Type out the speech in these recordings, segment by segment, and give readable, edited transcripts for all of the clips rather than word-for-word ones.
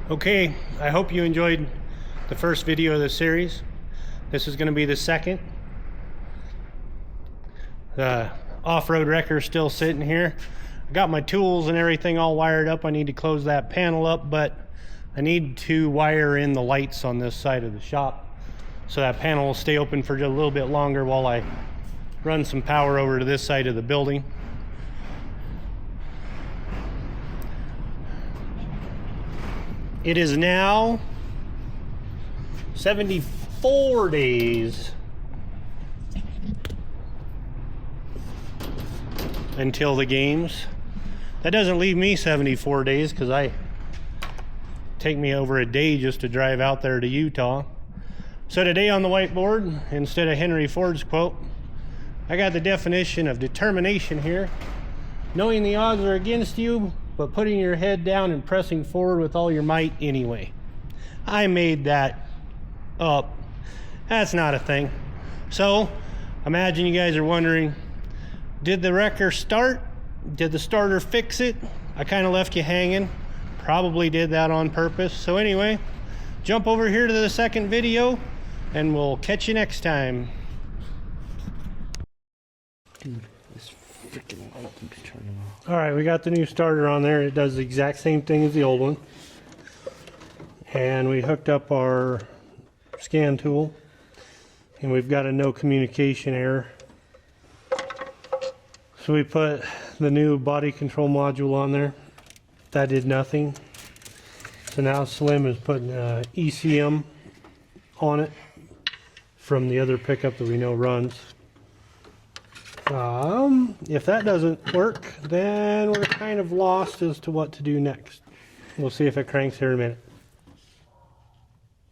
Okay, I hope you enjoyed the first video of the series. This is going to be the second. The off-road wrecker is still sitting here. I got my tools and everything all wired up. I need to close that panel up, but I need to wire in the lights on this side of the shop so that panel will stay open for just a little bit longer while I run some power over to this side of the building. It is now 74 days until the games. That doesn't leave me 74 days because take me over a day just to drive out there to Utah. So today on the whiteboard, instead of Henry Ford's quote, I got the definition of determination here. Knowing the odds are against you, but putting your head down and pressing forward with all your might anyway. I made that up. That's not a thing. So, imagine you guys are wondering, did the wrecker start? Did the starter fix it? I kind of left you hanging. Probably did that on purpose. So anyway, jump over here to the second video and we'll catch you next time. This freaking light keeps turning off. All right, we got the new starter on there. It does the exact same thing as the old one. And we hooked up our scan tool and we've got a no communication error. So we put the new body control module on there. That did nothing. So now Slim is putting ECM on it from the other pickup that we know runs. If that doesn't work, then we're kind of lost as to what to do next. We'll see if it cranks here in a minute.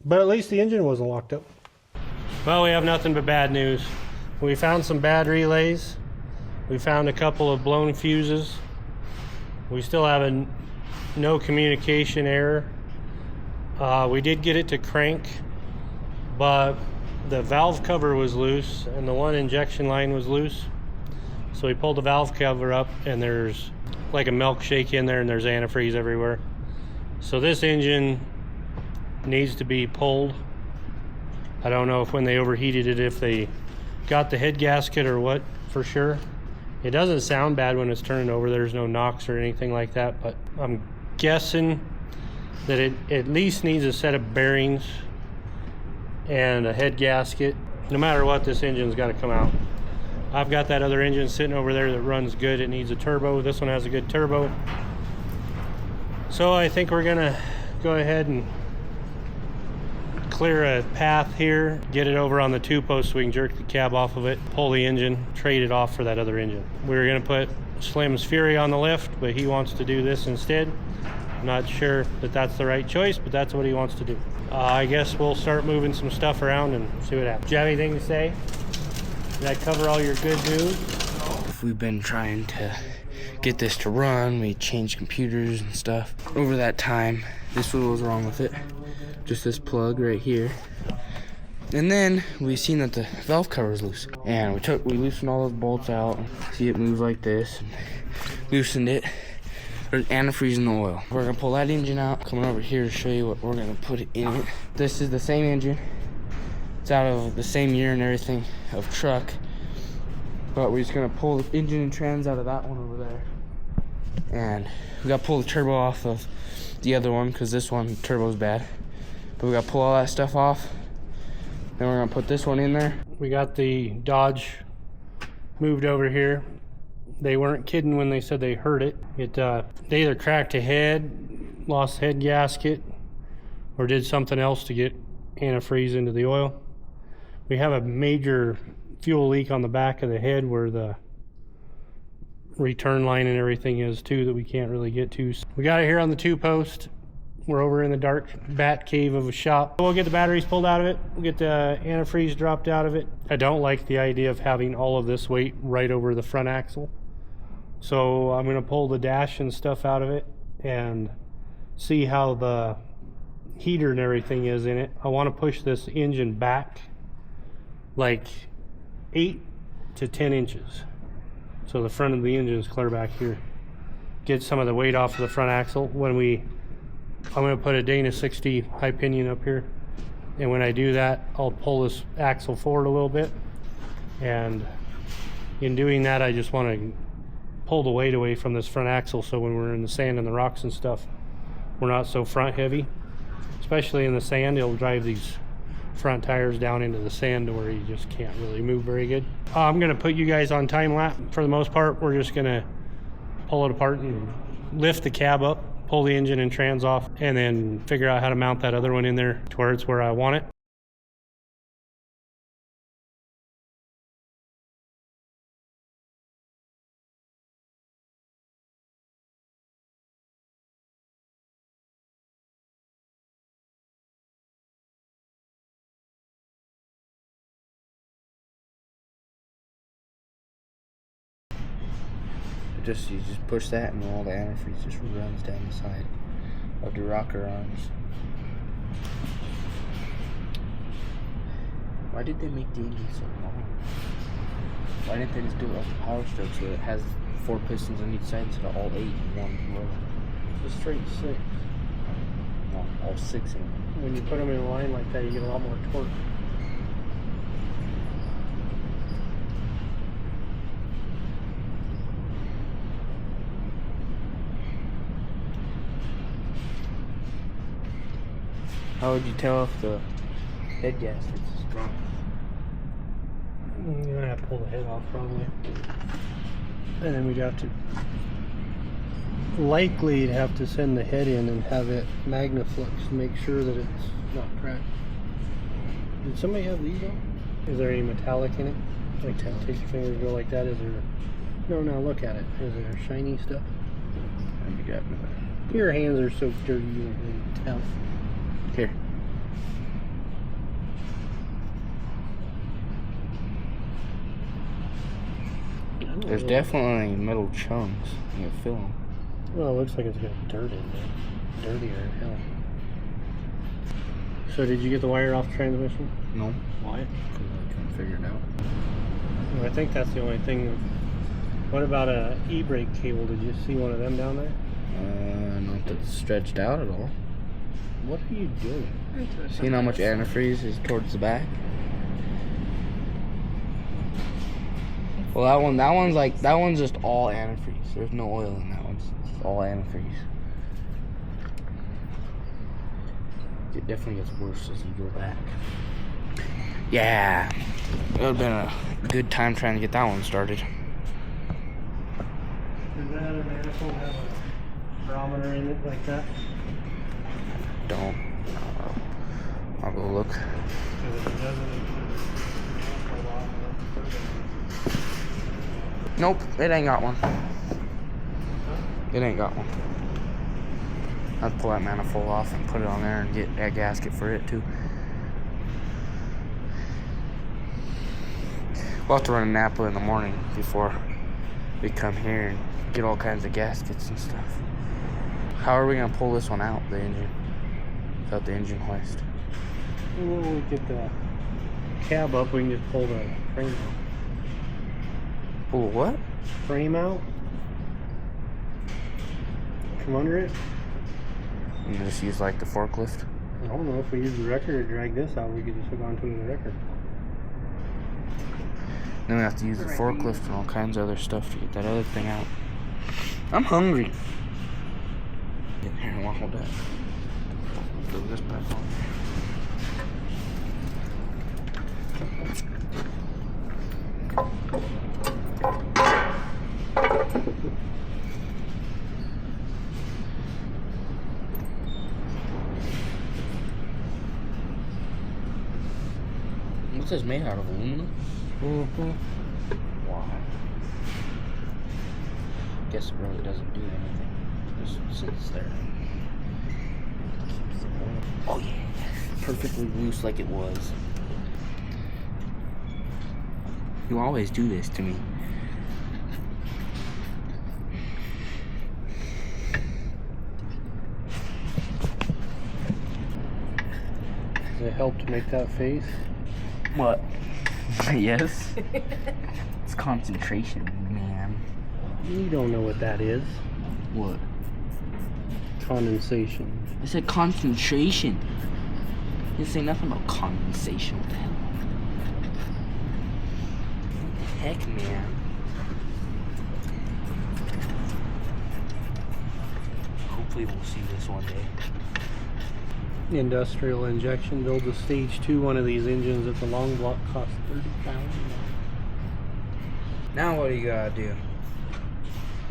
But at least the engine wasn't locked up. Well, we have nothing but bad news. We found some bad relays. We found a couple of blown fuses. We still have a no communication error. We did get it to crank, but the valve cover was loose and the one injection line was loose. So we pulled the valve cover up and there's like a milkshake in there and there's antifreeze everywhere. So this engine needs to be pulled. I don't know if when they overheated it, if they got the head gasket or what for sure. It doesn't sound bad when it's turning over. There's no knocks or anything like that, but I'm guessing that it at least needs a set of bearings and a head gasket. No matter what, this engine's got to come out. I've got that other engine sitting over there that runs good. It needs a turbo. This one has a good turbo. So I think we're gonna go ahead and clear a path here, get it over on the 2-post so we can jerk the cab off of it, pull the engine, trade it off for that other engine. We were gonna put Slim's Fury on the lift, but he wants to do this instead. I'm not sure that that's the right choice, but that's what he wants to do. I guess we'll start moving some stuff around and see what happens. Do you have anything to say? Did I cover all your good news? We've been trying to get this to run. We changed computers and stuff. Over that time, this was wrong with it. Just this plug right here. And then we seen that the valve cover is loose. And we loosened all those bolts out. See it move like this. Loosened it. There's antifreeze in the oil. We're gonna pull that engine out. Coming over here to show you what we're gonna put in it. This is the same engine. It's out of the same year and everything of truck. But we're just gonna pull the engine and trans out of that one over there. And we gotta pull the turbo off of the other one because this one, turbo's bad. But we gotta pull all that stuff off. Then we're gonna put this one in there. We got the Dodge moved over here. They weren't kidding when they said they heard it. They either cracked a head, lost head gasket, or did something else to get antifreeze into the oil. We have a major fuel leak on the back of the head where the return line and everything is too that we can't really get to. So we got it here on the 2-post. We're over in the dark bat cave of a shop. We'll get the batteries pulled out of it. We'll get the antifreeze dropped out of it. I don't like the idea of having all of this weight right over the front axle. So I'm gonna pull the dash and stuff out of it and see how the heater and everything is in it. I wanna push this engine back like 8 to 10 inches. So the front of the engine is clear back here. Get some of the weight off of the front axle. When we I'm going to put a Dana 60 high pinion up here, and when I do that, I'll pull this axle forward a little bit, and in doing that I just want to pull the weight away from this front axle, so when we're in the sand and the rocks and stuff, we're not so front heavy. Especially in the sand, it'll drive these front tires down into the sand to where you just can't really move very good. I'm going to put you guys on time lapse. For the most part, we're just going to pull it apart and lift the cab up, pull the engine and trans off, and then figure out how to mount that other one in there to where it's where I want it. You just push that and all the antifreeze just runs down the side of the rocker arms. Why did they make the engine so long? Why didn't they just do it like a power stroke so it has 4 pistons on each side instead of all 8 in one row? Just straight 6. No, all 6 in one. When you put them in a line like that, you get a lot more torque. How would you tell if the head gasket is strong? You're gonna have to pull the head off probably, and then we'd have to likely have to send the head in and have it magnaflux to make sure that it's not cracked. Did somebody have these on? Is there any metallic in it? Like take your finger and go like that. Is there? No, now look at it. Is there shiny stuff? You got me. Your hands are so dirty you don't really tell. Here. There's definitely metal chunks in the film. Well, it looks like it's got dirt in there. Dirtier than hell. So did you get the wire off the transmission? No. Why? Because I couldn't figure it out. Well, I think that's the only thing. What about a e-brake cable? Did you see one of them down there? Not that's stretched out at all. What are you doing? Seeing how much antifreeze is towards the back? Well, that one's just all antifreeze. There's no oil in that one. It's all antifreeze. It definitely gets worse as you go back. Yeah, it would have been a good time trying to get that one started. Does that other manifold have a barometer in it like that? Don't. I'll go look. Because if it doesn't, Nope, it ain't got one. It ain't got one. I'd pull that manifold off and put it on there and get that gasket for it too. We'll have to run a Napa in the morning before we come here and get all kinds of gaskets and stuff. How are we gonna pull this one out, the engine, without the engine hoist? When we get the cab up, we can just pull the frame out. Pull what? Frame out. Come under it. And just use like the forklift? I don't know, if we use the wrecker to drag this out, we could just hook onto the wrecker. Then we have to use the forklift and all kinds of other stuff to get that other thing out. I'm hungry. Here, I want to hold that. Throw this back on. What's this made out of? Aluminum? Mm-hmm. Wow. Guess it really doesn't do anything. Just sits there. Oh yeah. Perfectly loose like it was. You always do this to me. Does it help to make that face? What? Yes. It's concentration, man. You don't know what that is. What? Condensation. I said concentration. You didn't say nothing about condensation. What the hell? What the heck, man? Hopefully we'll see this one day. Industrial injection builds a stage 2 one of these engines at the long block, cost $30,000. Now what do you gotta do?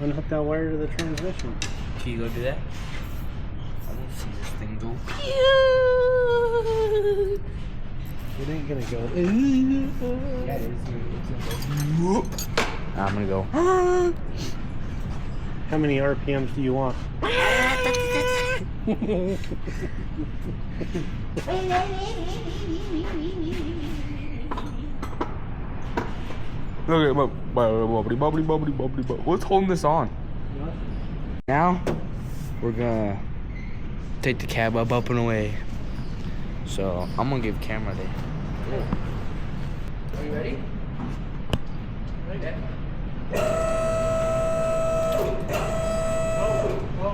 Unhook that wire to the transmission. Can you go do that? I want to see this thing go. It ain't gonna go. Yeah, it is. I'm gonna go. How many RPMs do you want? Look at what's holding this on? Now we're gonna take the cab up and away. So I'm gonna give camera there. Are you ready? Whoa,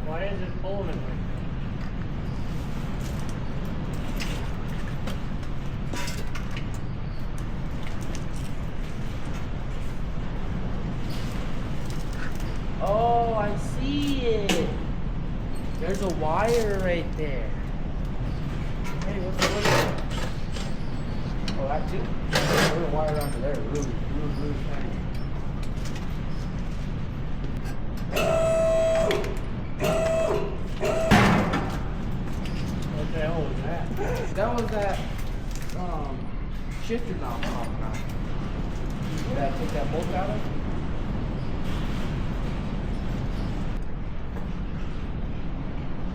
why is it pulling it? Oh, I see it. There's a wire right there. Hey, what's that? Oh, that too? There's a wire under there. Really tiny. What the hell was that? That was that shifter knob popping out. Did I take that bolt out of it?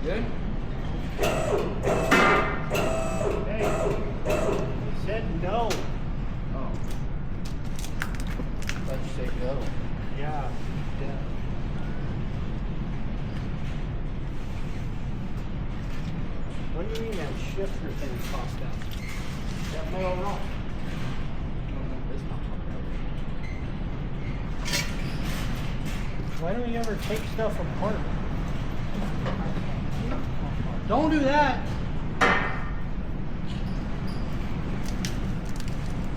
Good? Hey, he said no. Oh. Thought you said go. Yeah. What do you mean that shifter thing popped out? That metal rock. Why don't you ever take stuff apart? Don't do that!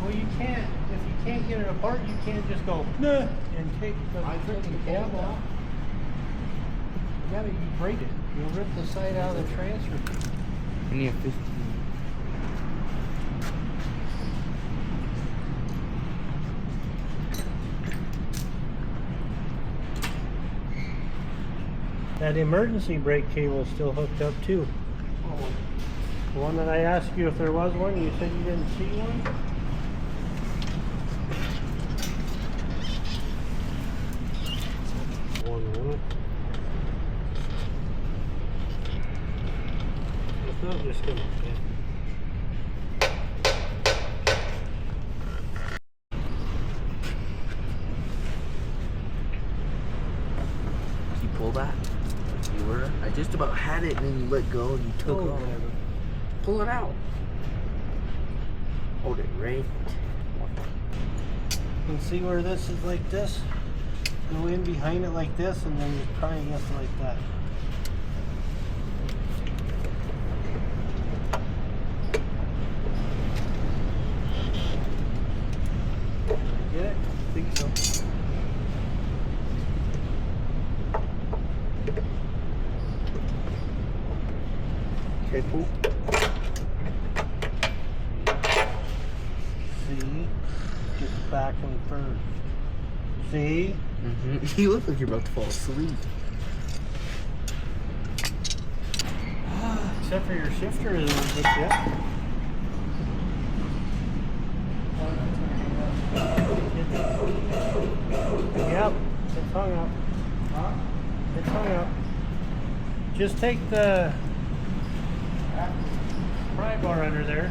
Well, you can't, if you can't get it apart, you can't just go, nah, and take the freaking cab off. Yeah, but you break it. You'll rip the side out of the transfer. We need a 15. That emergency brake cable is still hooked up too. Oh. The one that I asked you if there was one, you said you didn't see one? One minute. It's not just gonna fit. Can you pull that? You were? I just about had it and then you let go and you took it off. Whatever. Pull it out. Hold it right. You can see where this is like this. Go in behind it like this, and then you pry against it like that. Get it? I think so. Okay, cool. See? Get the back one first. See? Mm-hmm. You look like you're about to fall asleep. Except for your shifter isn't hooked yet. Yep, it's hung up. Huh? It's hung up. Just take the pry bar under there.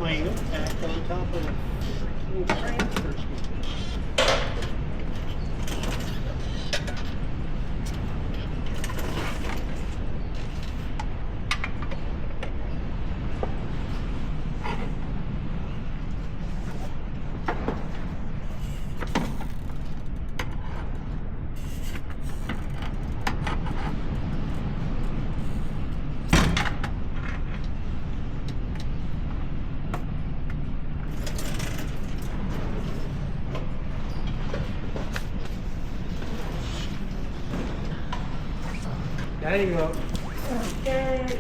vinyl tacked on top of the freaking transfer switch. There you go. Okay.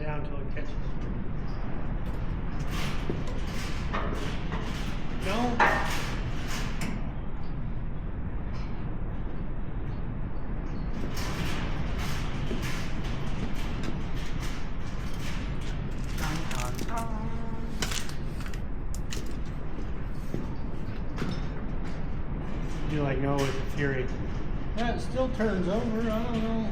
Down until it catches. No. You like know with the Fury. Yeah, it still turns over. I don't know.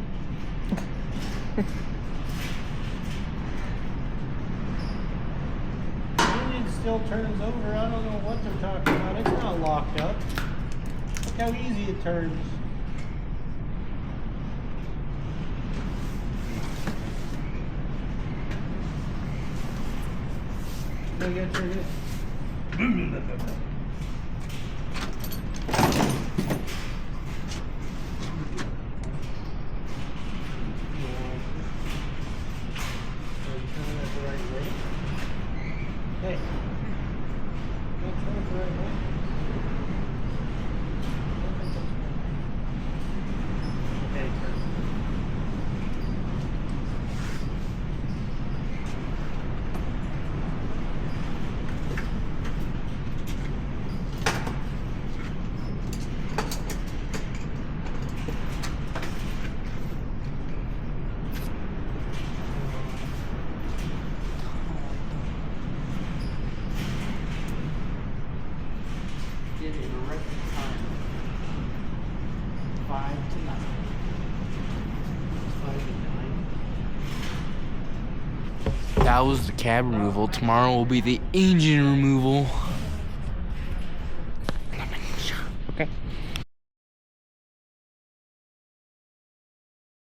Still turns over. I don't know what they're talking about. It's not locked up. Look how easy it turns. Look at your Hey. Did in a record time. 5 to 9. 5 to 9. That was the cab removal. Tomorrow will be the engine removal.